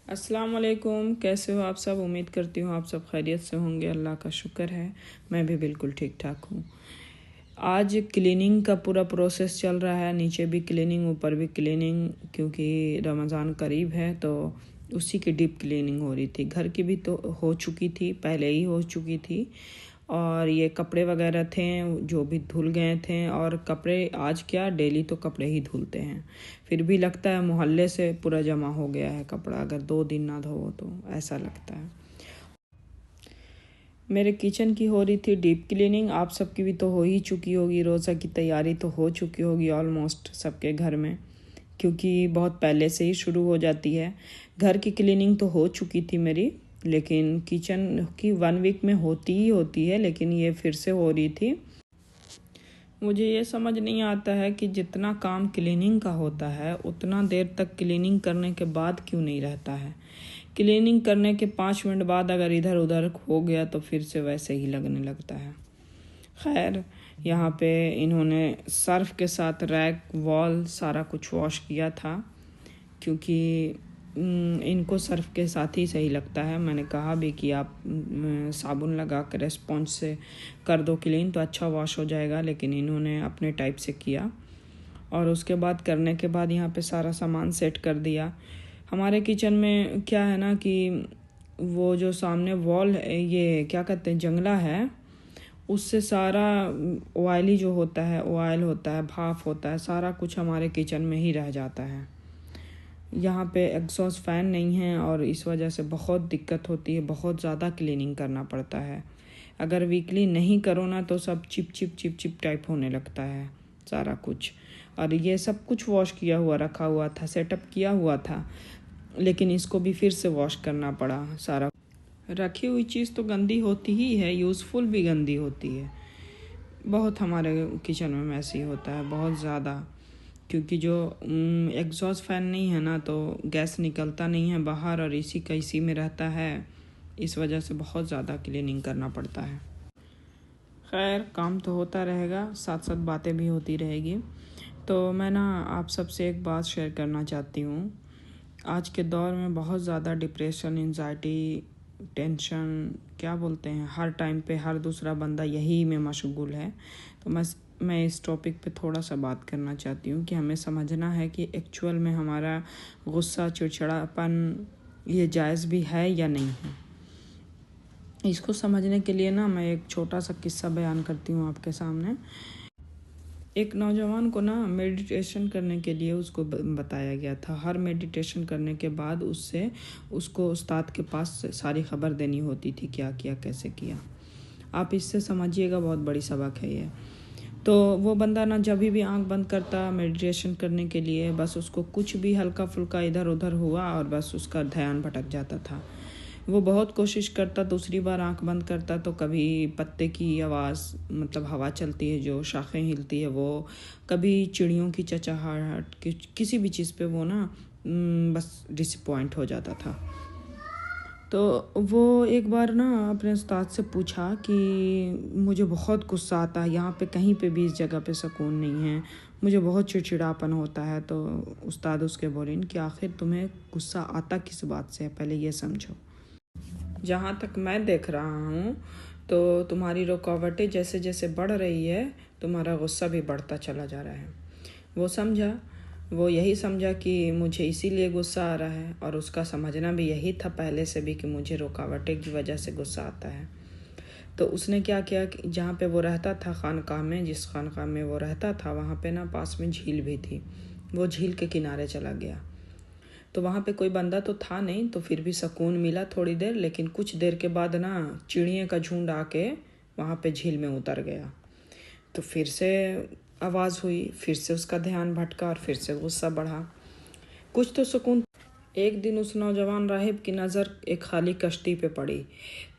अस्सलाम वालेकुम। कैसे हो आप सब? उम्मीद करती हूँ आप सब खैरियत से होंगे। अल्लाह का शुक्र है, मैं भी बिल्कुल ठीक ठाक हूँ। आज क्लीनिंग का पूरा प्रोसेस चल रहा है, नीचे भी क्लीनिंग ऊपर भी क्लीनिंग, क्योंकि रमज़ान करीब है तो उसी की डीप क्लीनिंग हो रही थी। घर की भी तो हो चुकी थी, पहले ही हो चुकी थी, और ये कपड़े वगैरह थे जो भी धुल गए थे। और कपड़े आज क्या, डेली तो कपड़े ही धुलते हैं, फिर भी लगता है मोहल्ले से पूरा जमा हो गया है कपड़ा, अगर 2 दिन ना धो तो ऐसा लगता है। मेरे किचन की हो रही थी डीप क्लीनिंग, आप सबकी भी तो हो ही चुकी होगी। रोज़ा की तैयारी तो हो चुकी होगी ऑलमोस्ट सबके घर में, क्योंकि बहुत पहले से ही शुरू हो जाती है। घर की क्लीनिंग तो हो चुकी थी मेरी, लेकिन किचन की 1 वीक में होती ही होती है, लेकिन ये फिर से हो रही थी। मुझे ये समझ नहीं आता है कि जितना काम क्लीनिंग का होता है उतना देर तक क्लीनिंग करने के बाद क्यों नहीं रहता है। क्लीनिंग करने के 5 मिनट बाद अगर इधर उधर हो गया तो फिर से वैसे ही लगने लगता है। खैर, यहाँ पे इन्होंने सर्फ के साथ रैक वॉल सारा कुछ वॉश किया था, क्योंकि इनको सर्फ के साथ ही सही लगता है। मैंने कहा भी कि आप साबुन लगा कर स्पॉन्ज से कर दो क्लीन तो अच्छा वॉश हो जाएगा, लेकिन इन्होंने अपने टाइप से किया। और उसके बाद करने के बाद यहाँ पे सारा सामान सेट कर दिया। हमारे किचन में क्या है ना कि वो जो सामने वॉल ये क्या कहते हैं, जंगला है, उससे सारा ऑयली जो होता है, ऑयल होता है, भाप होता है, सारा कुछ हमारे किचन में ही रह जाता है। यहाँ पे एग्जॉस्ट फ़ैन नहीं है और इस वजह से बहुत दिक्कत होती है, बहुत ज़्यादा क्लीनिंग करना पड़ता है। अगर वीकली नहीं करो ना तो सब chip chip chip chip type होने लगता है सारा कुछ। और ये सब कुछ वॉश किया हुआ रखा हुआ था, सेटअप किया हुआ था, लेकिन इसको भी फिर से वॉश करना पड़ा सारा। रखी हुई चीज़ तो गंदी होती ही है, यूज़फुल भी गंदी होती है। बहुत हमारे किचन में मैसी होता है, बहुत ज़्यादा, क्योंकि जो एग्जॉस्ट फ़ैन नहीं है ना तो गैस निकलता नहीं है बाहर और इसी का इसी में रहता है। इस वजह से बहुत ज़्यादा क्लीनिंग करना पड़ता है। खैर, काम तो होता रहेगा, साथ साथ बातें भी होती रहेगी। तो मैं ना आप सबसे एक बात शेयर करना चाहती हूँ। आज के दौर में बहुत ज़्यादा डिप्रेशन, एंजाइटी, टेंशन क्या बोलते हैं, हर टाइम पे हर दूसरा बंदा यही में मशगूल है। तो मैं इस टॉपिक पे थोड़ा सा बात करना चाहती हूँ कि हमें समझना है कि एक्चुअल में हमारा गुस्सा, चिड़चिड़ापन ये जायज़ भी है या नहीं है। इसको समझने के लिए ना मैं एक छोटा सा किस्सा बयान करती हूँ आपके सामने। एक नौजवान को ना मेडिटेशन करने के लिए उसको बताया गया था। हर मेडिटेशन करने के बाद उसको उस्ताद के पास सारी खबर देनी होती थी, क्या किया कैसे किया। आप इससे समझिएगा, बहुत बड़ी सबक है ये। तो वो बंदा ना जब भी आंख बंद करता मेडिटेशन करने के लिए, बस उसको कुछ भी हल्का फुल्का इधर उधर हुआ और बस उसका ध्यान भटक जाता था। वो बहुत कोशिश करता, दूसरी बार आंख बंद करता तो कभी पत्ते की आवाज़, मतलब हवा चलती है जो शाखें हिलती है वो, कभी चिड़ियों की चहचहाहट, किसी भी चीज़ पे वो ना बस डिसअपॉइंट हो जाता था। तो वो एक बार ना अपने उस्ताद से पूछा कि मुझे बहुत गुस्सा आता है, यहाँ पे कहीं पे भी इस जगह पे सुकून नहीं है, मुझे बहुत चिड़चिड़ापन होता है। तो उस्ताद उसके बोले कि आखिर तुम्हें गुस्सा आता किस बात से है, पहले ये समझो। जहाँ तक मैं देख रहा हूँ तो तुम्हारी रुकावटें जैसे जैसे बढ़ रही है, तुम्हारा गुस्सा भी बढ़ता चला जा रहा है। वो यही समझा कि मुझे इसीलिए गुस्सा आ रहा है, और उसका समझना भी यही था पहले से भी कि मुझे रुकावटें की वजह से गुस्सा आता है। तो उसने क्या किया कि जहाँ पे वो रहता था, खानकाह में, जिस खानकाह में वो रहता था वहाँ पे ना पास में झील भी थी। वो झील के किनारे चला गया। तो वहाँ पे कोई बंदा तो था नहीं, तो फिर भी सुकून मिला थोड़ी देर। लेकिन कुछ देर के बाद ना चिड़ियों का झुंड आके वहाँ पे झील में उतर गया। तो फिर से आवाज़ हुई, फिर से उसका ध्यान भटका और फिर से गुस्सा बढ़ा। कुछ तो सुकून। एक दिन उस नौजवान राहिब की नज़र एक खाली कश्ती पे पड़ी,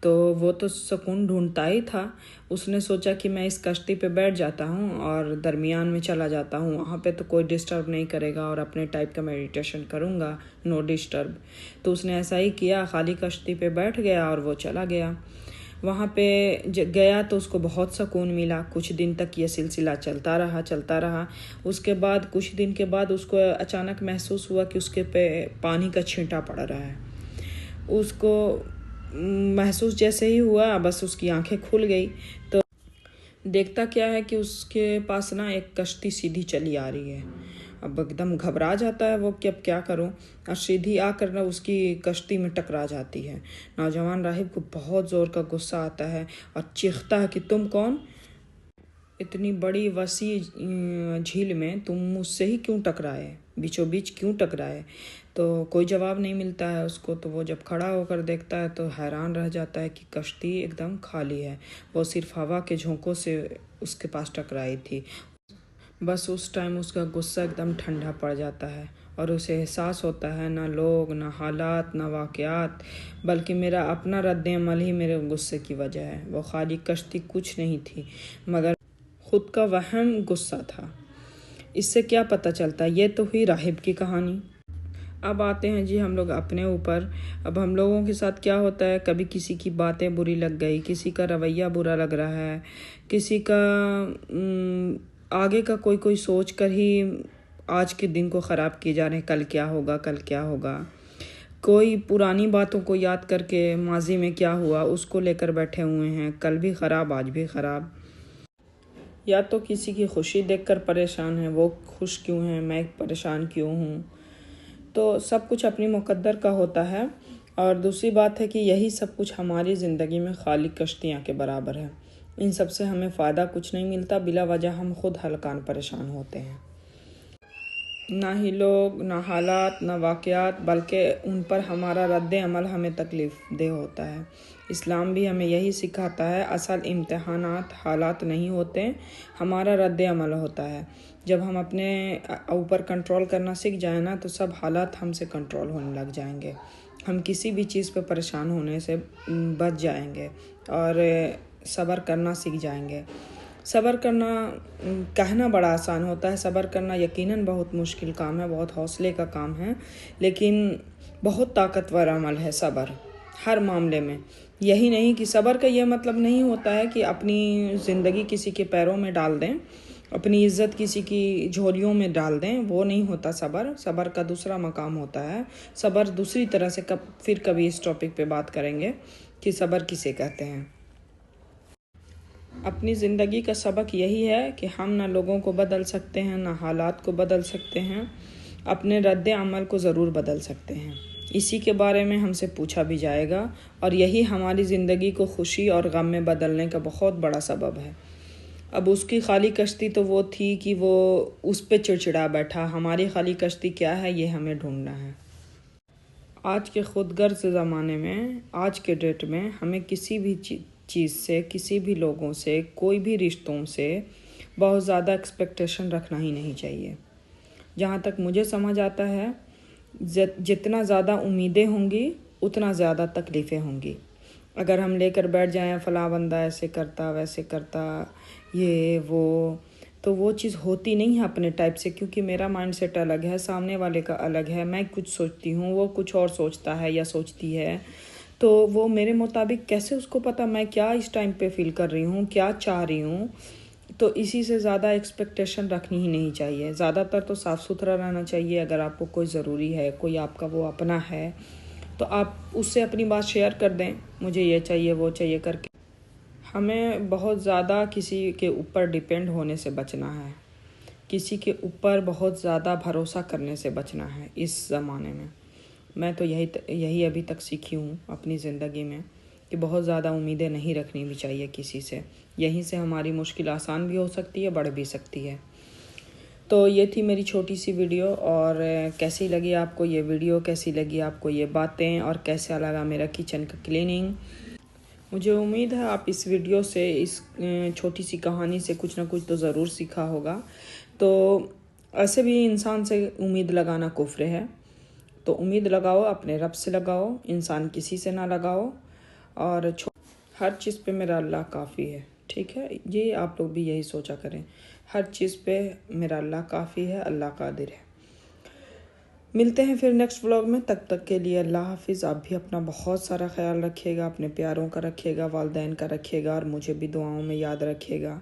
तो वो तो सुकून ढूंढता ही था। उसने सोचा कि मैं इस कश्ती पे बैठ जाता हूँ और दरमियान में चला जाता हूँ, वहाँ पे तो कोई डिस्टर्ब नहीं करेगा और अपने टाइप का मेडिटेशन करूँगा, नो डिस्टर्ब। तो उसने ऐसा ही किया, खाली कश्ती पे बैठ गया और वो चला गया। वहाँ पे गया तो उसको बहुत सुकून मिला। कुछ दिन तक ये सिलसिला चलता रहा। उसके बाद कुछ दिन के बाद उसको अचानक महसूस हुआ कि उसके पे पानी का छींटा पड़ रहा है। उसको महसूस जैसे ही हुआ, बस उसकी आंखें खुल गई। तो देखता क्या है कि उसके पास ना एक कश्ती सीधी चली आ रही है। अब एकदम घबरा जाता है वो कि अब क्या करूं, और सीधी आकर ना उसकी कश्ती में टकरा जाती है। नौजवान राहिब को बहुत ज़ोर का गुस्सा आता है और चीखता है कि तुम कौन, इतनी बड़ी वसी झील में तुम मुझसे ही क्यों टकराए, बीचों बीच क्यों टकराए। तो कोई जवाब नहीं मिलता है उसको। तो वो जब खड़ा होकर देखता है तो हैरान रह जाता है कि कश्ती एकदम खाली है, वो सिर्फ हवा के झोंकों से उसके पास टकराई थी। बस उस टाइम उसका गुस्सा एकदम ठंडा पड़ जाता है और उसे एहसास होता है ना लोग, ना हालात, ना वाक़यात, बल्कि मेरा अपना रद्द अमल ही मेरे गुस्से की वजह है। वो खाली कश्ती कुछ नहीं थी मगर खुद का वहम गुस्सा था। इससे क्या पता चलता, ये तो हुई राहिब की कहानी। अब आते हैं जी हम लोग अपने ऊपर। अब हम लोगों के साथ क्या होता है, कभी किसी की बातें बुरी लग गई, किसी का रवैया बुरा लग रहा है, किसी का आगे का कोई सोच कर ही आज के दिन को ख़राब किए जा रहे हैं, कल क्या होगा, कल क्या होगा। कोई पुरानी बातों को याद करके माजी में क्या हुआ उसको लेकर बैठे हुए हैं, कल भी ख़राब आज भी ख़राब। या तो किसी की खुशी देखकर परेशान है, वो खुश क्यों है, मैं परेशान क्यों हूँ। तो सब कुछ अपनी मुकद्दर का होता है। और दूसरी बात है कि यही सब कुछ हमारी ज़िंदगी में खाली कश्तियाँ के बराबर है। इन सब से हमें फ़ायदा कुछ नहीं मिलता, बिला वजह हम खुद हलकान परेशान होते हैं। ना ही लोग, ना हालात, ना वाक़यात, बल्कि उन पर हमारा रद्द अमल हमें तकलीफ़ दे होता है। इस्लाम भी हमें यही सिखाता है, असल इम्तहानात हालात नहीं होते, हमारा रद्द अमल होता है। जब हम अपने ऊपर कंट्रोल करना सीख जाए ना तो सब हालात हमसे कंट्रोल होने लग जाएंगे। हम किसी भी चीज़ पे परेशान होने से बच जाएंगे और सब्र करना सीख जाएंगे। सब्र करना कहना बड़ा आसान होता है, सब्र करना यकीनन बहुत मुश्किल काम है, बहुत हौसले का काम है, लेकिन बहुत ताकतवर अमल है सब्र हर मामले में। यही नहीं कि सब्र का यह मतलब नहीं होता है कि अपनी ज़िंदगी किसी के पैरों में डाल दें, अपनी इज़्ज़त किसी की झोलियों में डाल दें, वो नहीं होता सब्र। सब्र का दूसरा मकाम होता है। सब्र दूसरी तरह से फिर कभी इस टॉपिक पे बात करेंगे कि सब्र किसे कहते हैं। अपनी ज़िंदगी का सबक यही है कि हम ना लोगों को बदल सकते हैं, ना हालात को बदल सकते हैं, अपने रद्द अमल को ज़रूर बदल सकते हैं। इसी के बारे में हमसे पूछा भी जाएगा और यही हमारी ज़िंदगी को खुशी और गम में बदलने का बहुत बड़ा सबब है। अब उसकी खाली कश्ती तो वो थी कि वो उस पे चिड़चिड़ा बैठा, हमारी खाली कश्ती क्या है ये हमें ढूंढना है। आज के खुदगर्ज ज़माने में, आज के डेट में हमें किसी भी चीज़ से, किसी भी लोगों से, कोई भी रिश्तों से बहुत ज़्यादा एक्सपेक्टेशन रखना ही नहीं चाहिए। जहाँ तक मुझे समझ आता है, जितना ज़्यादा उम्मीदें होंगी उतना ज़्यादा तकलीफ़ें होंगी। अगर हम लेकर बैठ जाएं फलां बंदा ऐसे करता वैसे करता ये वो, तो वो चीज़ होती नहीं है अपने टाइप से, क्योंकि मेरा माइंडसेट अलग है, सामने वाले का अलग है। मैं कुछ सोचती हूँ, वो कुछ और सोचता है या सोचती है, तो वो मेरे मुताबिक कैसे उसको पता मैं क्या इस टाइम पे फील कर रही हूँ, क्या चाह रही हूँ। तो इसी से ज़्यादा एक्सपेक्टेशन रखनी ही नहीं चाहिए। ज़्यादातर तो साफ़ सुथरा रहना चाहिए। अगर आपको कोई ज़रूरी है, कोई आपका वो अपना है, तो आप उससे अपनी बात शेयर कर दें, मुझे ये चाहिए वो चाहिए करके। हमें बहुत ज़्यादा किसी के ऊपर डिपेंड होने से बचना है, किसी के ऊपर बहुत ज़्यादा भरोसा करने से बचना है इस ज़माने में। मैं तो यही अभी तक सीखी हूँ अपनी ज़िंदगी में कि बहुत ज़्यादा उम्मीदें नहीं रखनी भी चाहिए किसी से। यहीं से हमारी मुश्किल आसान भी हो सकती है, बढ़ भी सकती है। तो ये थी मेरी छोटी सी वीडियो। और कैसी लगी आपको ये वीडियो, कैसी लगी आपको ये बातें, और कैसा लगा मेरा किचन का क्लीनिंग। मुझे उम्मीद है आप इस वीडियो से, इस छोटी सी कहानी से कुछ ना कुछ तो ज़रूर सीखा होगा। तो ऐसे भी इंसान से उम्मीद लगाना कुफ्र है, तो उम्मीद लगाओ अपने रब से लगाओ, इंसान किसी से ना लगाओ। और हर चीज़ पे मेरा अल्लाह काफ़ी है, ठीक है। ये आप लोग भी यही सोचा करें, हर चीज़ पे मेरा अल्लाह काफ़ी है, अल्लाह कादिर है। मिलते हैं फिर नेक्स्ट व्लॉग में, तब तक के लिए अल्लाह हाफिज़। आप भी अपना बहुत सारा ख्याल रखिएगा, अपने प्यारों का रखिएगा, वालिदैन का रखिएगा, और मुझे भी दुआओं में याद रखिएगा।